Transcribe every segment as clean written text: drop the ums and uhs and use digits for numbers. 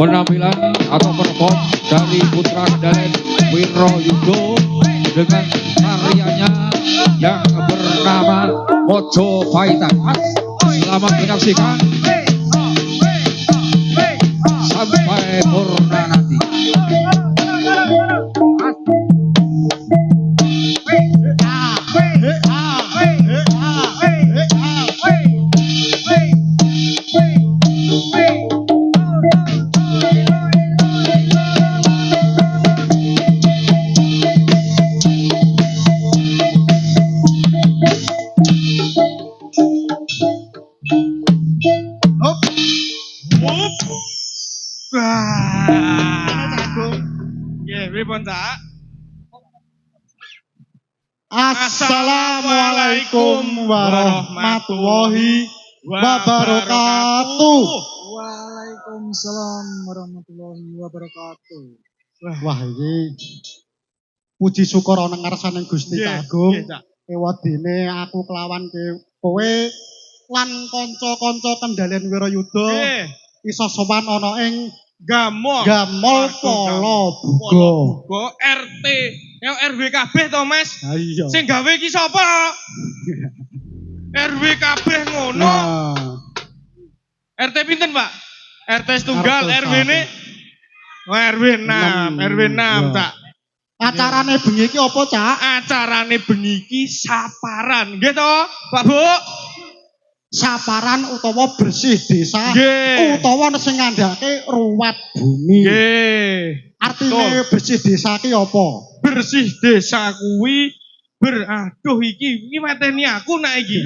penampilan atau perform dari Putra Kendalen Wiroyudo dengan karyanya yang bernama Mojo Paitan. Selamat menyaksikan sampai purna nanti. Assalamualaikum warahmatullahi wabarakatuh. Waalaikumsalam warahmatullahi wabarakatuh. Wah, ini puji syukur ana ngarsaning Gusti Agung. Ewadene aku kelawan kowe lan kanca-kanca Kendalen Wiroyudo iso sowan ana ing Gamol Polo Bugo RT yang RW kabeh to Mas. Ha iya. Sing gawe iki sapa? RW kabeh ngono. RT pinten, Pak? RT setunggal, RW-ne RW 6, RW 6, Cak. Acarane bengi iki apa, Cak? Acarane bengi iki saparan, nggih to, Pak Bu? Saparan utawa bersih desa utawa sing ngandhake ruwat bumi. Nggih. Artine bersih desa ki apa? Bersih desa kuwi aduh iki mateni aku nak iki.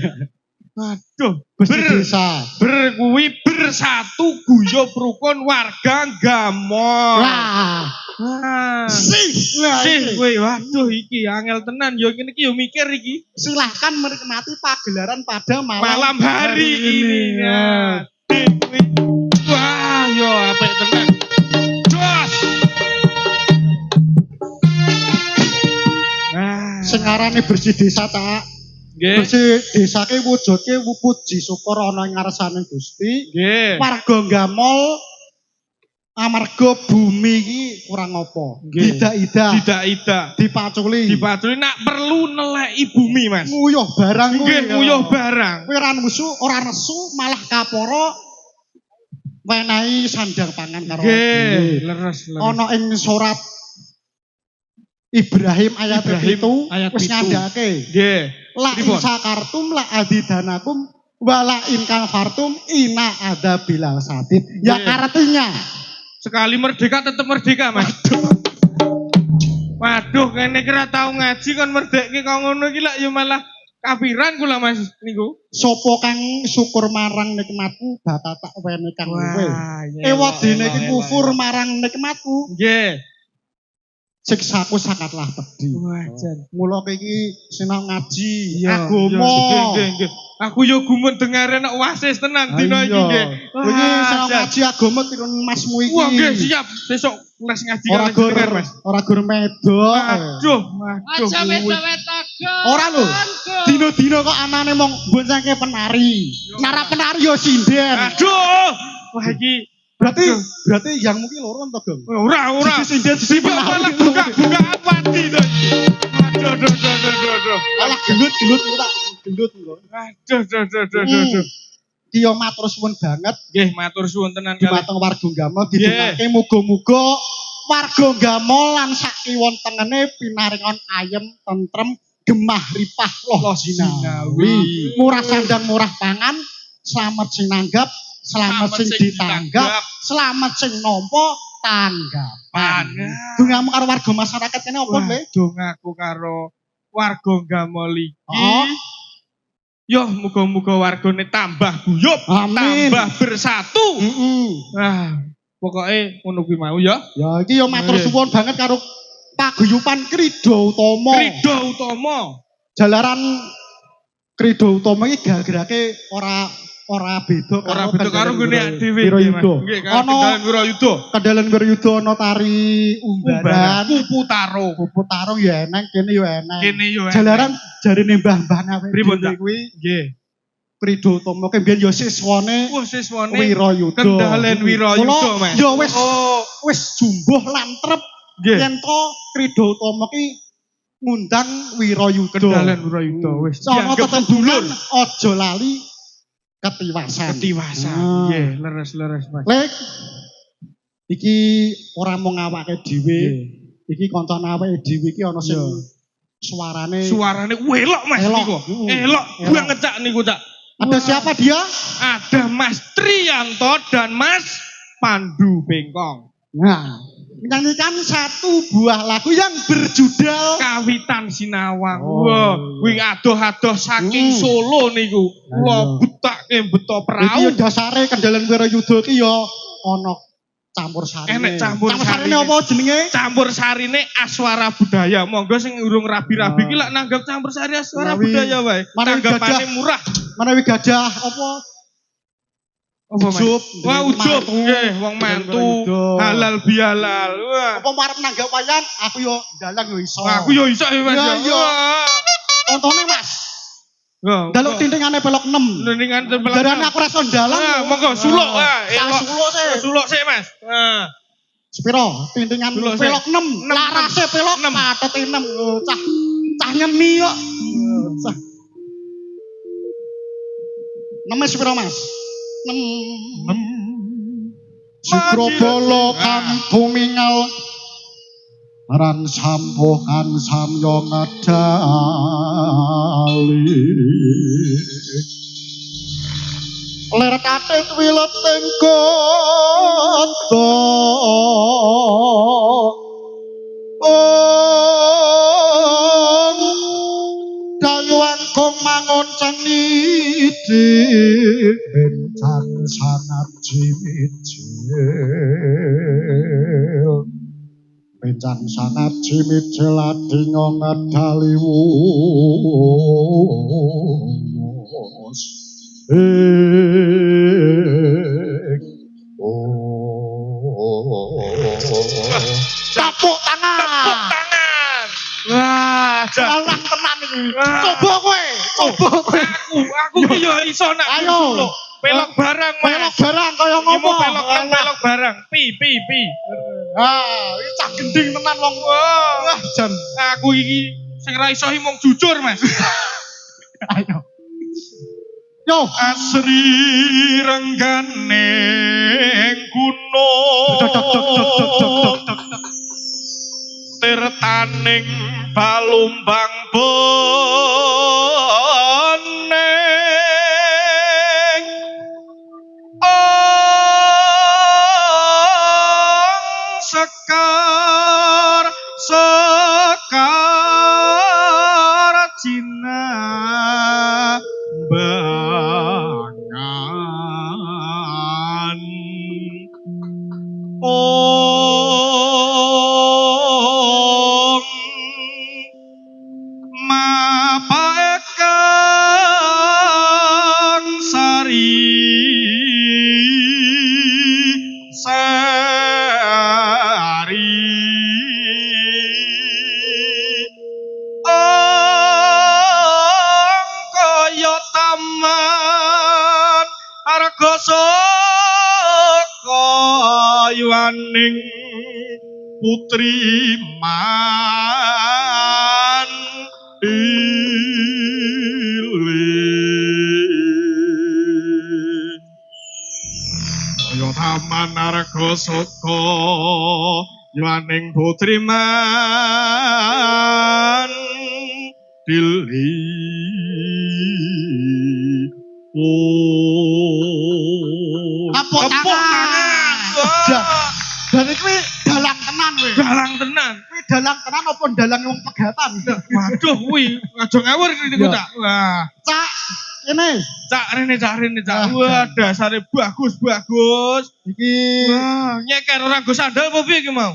Aduh, bersih desa. Kuwi bersatu guyub rukun warga Gamol. Wah. Sih kuwi waduh iki angel tenan yo ngene iki yo mikir iki. Silahkan menikmati pagelaran pada malam hari ini. Wah, yo apik tenan. Jos. Sing arane bersih desa, Cak. Nggih. Bersih desa ki wujudke puji syukur ana ing ngarsane Gusti. Nggih. Warga Gamol amarga bumi iki kurang apa? Tidak-ida. Dipaculi nak perlu neleki bumi, Mas. Nguyuh barang kuwi. Nggih, nguyuh barang. Kowe ora nesu malah kaporo wenehi sandang pangan karo. Nggih, leres. Ana ing surat Ibrahim ayat 7 wis ngandhake. Nggih. La in sakartum la adidanakum wala in kafartum ina ada bilal sadid. Yang artinya sekali merdeka tetap merdeka, Mas. Waduh, kene kira tau ngaji kon merdekke kok ngono iki lak ya malah kafiran kula, Mas niku. Sapa kang syukur marang nikmatku bakal tak wene kang kowe. Ewadene iki kufur marang nikmatku. Nggih. Siksaku sangatlah pedih. Wajan. Mula iki sinau ngaji agama. Nggih. Aku yo gumun dengare nek wasis tenan dina iki nggih. Kowe sinau ngaji agama tirun Masmu iki. Wah, nggih siap. Besok les ngaji karo jenengan, Mas. Ora gur medok. Aduh. Aja wedok-wedok. Ora lho. Dino-dino kok anane mong boncengke penari. Nara penari yo sinden. Aduh. Wah iki berarti yang mungkin loro to, Gong. Ora. Sisi malah buka pati to. Aduh. Alah gendut tak gendut kok. Aduh. Ki yo matur suwun banget. Nggih, matur suwun tenan kalih dumateng warga Gamol didongake muga-muga warga Gamol lan sak kiwon tengene pinaringon ayem, tentrem, gemah ripah loh jinawi. Murah sandang murah pangan, selamat sing nanggap, selamat sing ditanggap, selamat sing nampa tanggapan. Dongamu karo warga masyarakat kene apa, Le? Dongaku karo warga Gamol iki. Yo muga-muga wargane tambah guyub, tambah bersatu. Pokoke ngono kuwi mau ya. Ya iki yo matur suwun banget karo paguyuban Krida Utama. Jalaran Krida Utama iki gagerake ora beda karo gene dhewe Wiroyudo. Ana Kendalen Wiroyudo ana tari umbaran, kupu tarung ya eneng, kene yo eneng. Kene yo Jalaran jarine mbah-mbah awake pripun kuwi nggih. Krido Utama ki mbiyen ya siswane Wah siswane Wirayuda. Kendalen Wirayuda, Kula Mas. ya Oh, wis jumbuh lan trep nggih. yen to Krido Utama ki ngundang Wirayuda. Kendalen Wirayuda wis Sono dianggep tetembungan aja lali ketiwasan. ketiwasan. Ah. Nggih, leres-leres, Mas. Lek iki ora mung awake dhewe, iki kancane awake dhewe iki ana sing suarane Suarane welok, Mas Elok. niku. Mm. Elok Elok. banget Cak niku, Cak. ada siapa dia? Ada Mas Triyanto dan Mas Pandu Bengkong. Nah, menyanyikan satu buah lagu yang berjudul Kawitan Sinawang. Oh. Wah, wing adoh-adoh saking Solo niku. Kula betake beto Iki perahu. ya dasare Kendalen Wirayuda iki ya ana campur sarine. Enek campur sarine sarine. apa jenenge? Campur sarine Aswara Budaya. Monggo sing urung rabi-rabi iki lak nanggap campur sari Aswara Menawi- Budaya wae. menawi Tanggapane gadah. murah. Menawi gadah apa? Apa, Mas? Ujub. Wah, ujub Mantu. nggih, wong mantu. Wirayuda. Halal bihalal. Wah. Apa marep nanggap wayang aku yo dalang yo iso. Aku yo iso ya, Mas. Ya, ya. Wah. Tontone Mas. Wah, Daluk kok- tintingane pelok 6. Nendingan tempel. Darane aku ora iso dalang. Ah, monggo suluk. Wah, elok. Suluk sih. Suluk sih, Mas. Nah. Sepiro? Tintingan Suluk sih. pelok 6. Enam. Larase pelok Enam. patete 6. Oh, cah nyeni kok. Cah. 6 sepiro Mas? 6. Sukrabala kang tumingal ran sampohan samya ngadali. Ler kathik wileting kota dayuang kong mangonceng nidik bencang sangat jimicil bencang sangat jimicil adinga ngadaliwos Tepuk tangan. Tangan. Wah, Jalan tenan iki. Wah. Coba kowe, coba kowe. aku ki yo iso nak Ayo. suluk. Pelok barang, Mas. Pelok barang kaya Iki mau ngopo? pelok kan pelok barang. Pi. Ah, iki cah gending tenan wong. Wah, Jan. aku iki sing ra iso mung jujur, Mas. Ayo. Yo, Asri renggane gunung tirtaning balumbang boneng sekar Cina bangan om mapaekang sari kaya taman arga saka yuaning putri mandili kaya taman arga saka yuaning putri mandili Tepuk tangan. Wah. Dan iki dalang tenan kowe. Dalang tenan. Kuwi dalang tenan apa dalang wong pegatan? Waduh, kuwi aja ngawur niku, Cak. Wah, Cak, ini Cak rene, Cak. Ah, Wah, dasare bagus. iki Wah, nyeker orang go sandal apa piye iki mau?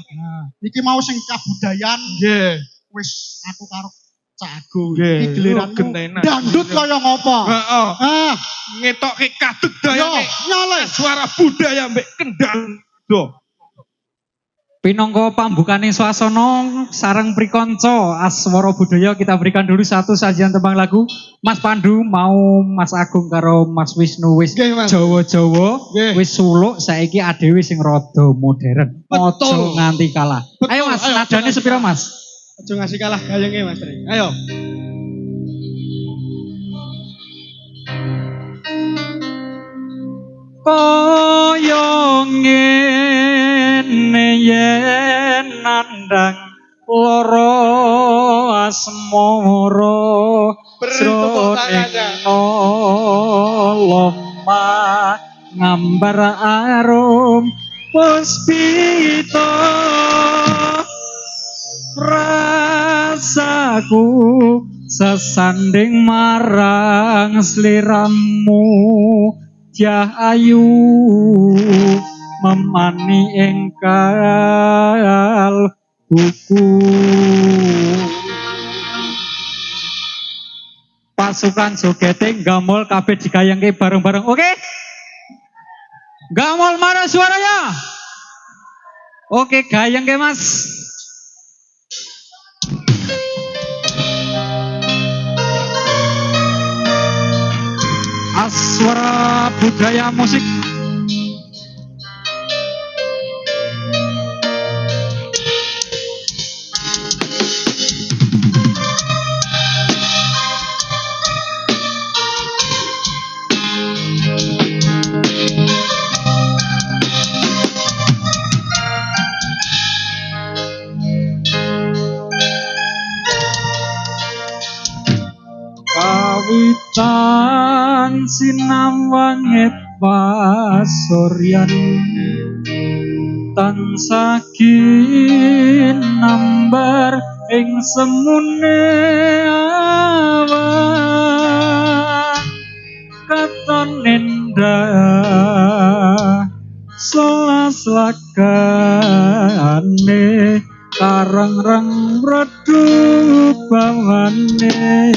iki mau sing kabudayan Nggih. wis aku karo Cak Agung. Nggih. Iki giliranmu Gentenan. dangdut kaya ngopo? Heeh. Ah, Ngetokke kadut yo dayane nyale. suara budaya mbek kendang. Do. Pinangka pambukaning swasana sareng prikanca Aswara Budaya kita berikan dulu satu sajian tembang lagu. Mas Pandu mau Mas Agung karo Mas Wisnu wis Nggih, Mas. Jawa-Jawa, Nggih. wis suluk saiki adewe sing rada modern. Betul. Ojo nganti kalah. Betul, Ayo Mas, ayo, nadane ayo. sepira Mas? Aja ngasih kalah gayenge Mas Tri. Ayo. Kaya ngene yen nandhang lara asmara Beri tepuk tangannya. lemah ngambar arum puspita rasaku sesanding marang sliramu Jahayu memani engkal buku pasukan jogete gamol kabeh digayangke bareng-bareng oke gamol mana suaranya oke gayangke Mas Aswara Budaya Musik kawitan sinamwanget pasoryan tansah ginambar ing semune awan katon endah solas lakane karang-rang redup bawane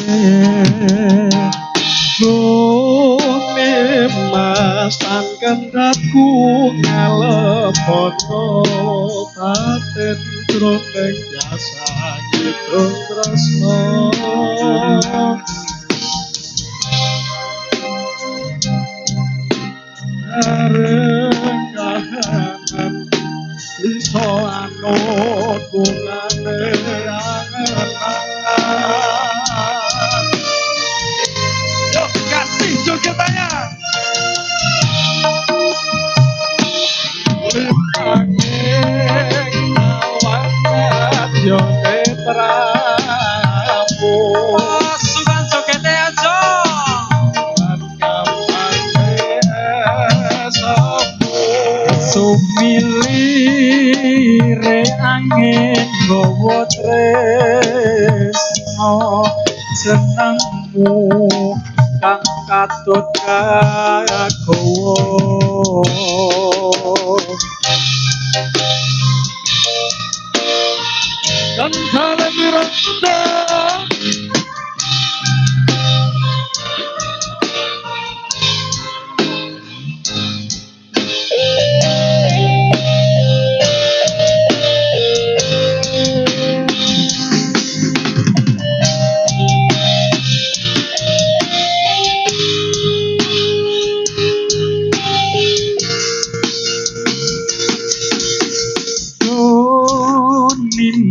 Bumi mas tan kendhatku ngalepono paten trondeng jasa kidung tresno areng kahanan iso anut bungane angen-angen yuk kasih jogetannya Angin awan yo tetramu pasukan jogete aja sumilire angin gowo tresno jenengmu kang katut kagawa dan saling rendah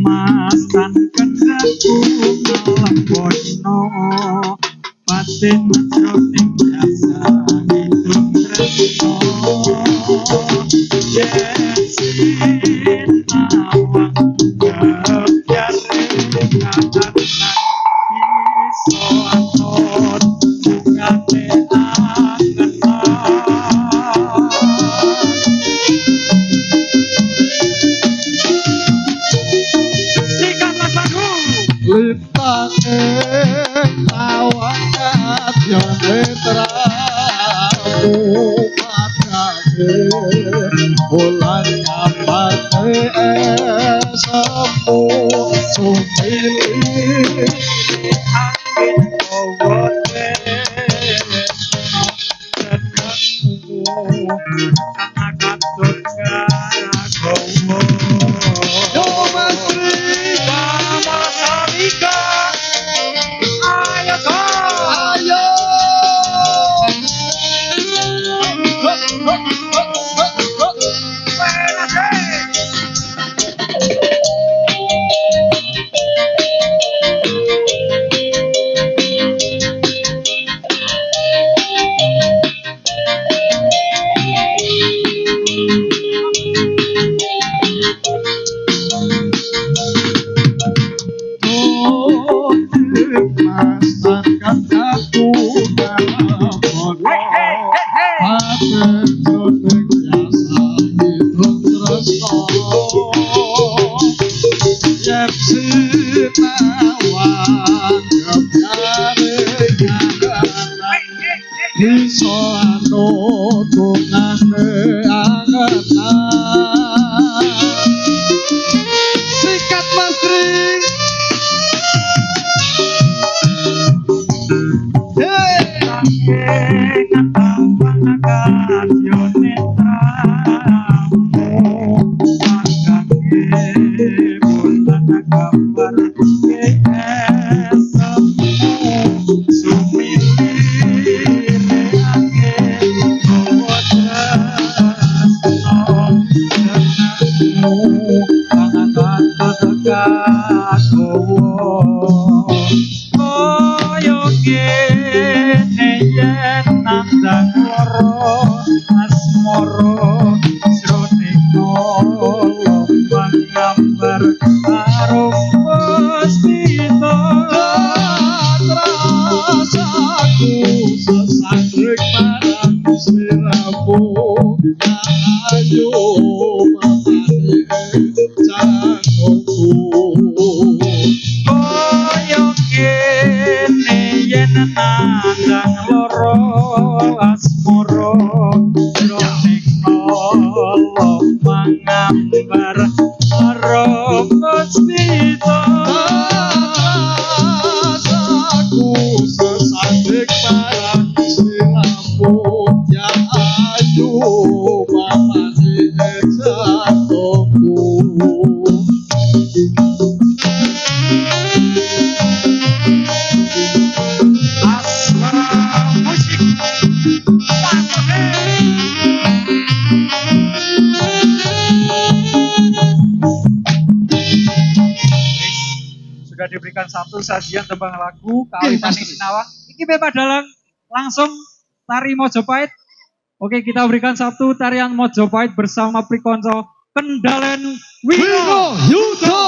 Mas tan kendhaku ngalakono paten jroning jasa hidup tresno yesin awak kebyare kahanan iso anut bungane Lintane awangat yo netramu padake bulan nyambate esemu sumili angin gowo tresno kang katut kagawa bisa anutungane angetan sikat Mas Tri sudah diberikan satu sajian tembang lagu Kawitan Sinawa. Iki Bapak Dalang langsung tari Mojopahit. Oke, kita berikan satu tarian Mojopahit bersama Prikonco Kendalen Wiro Yudo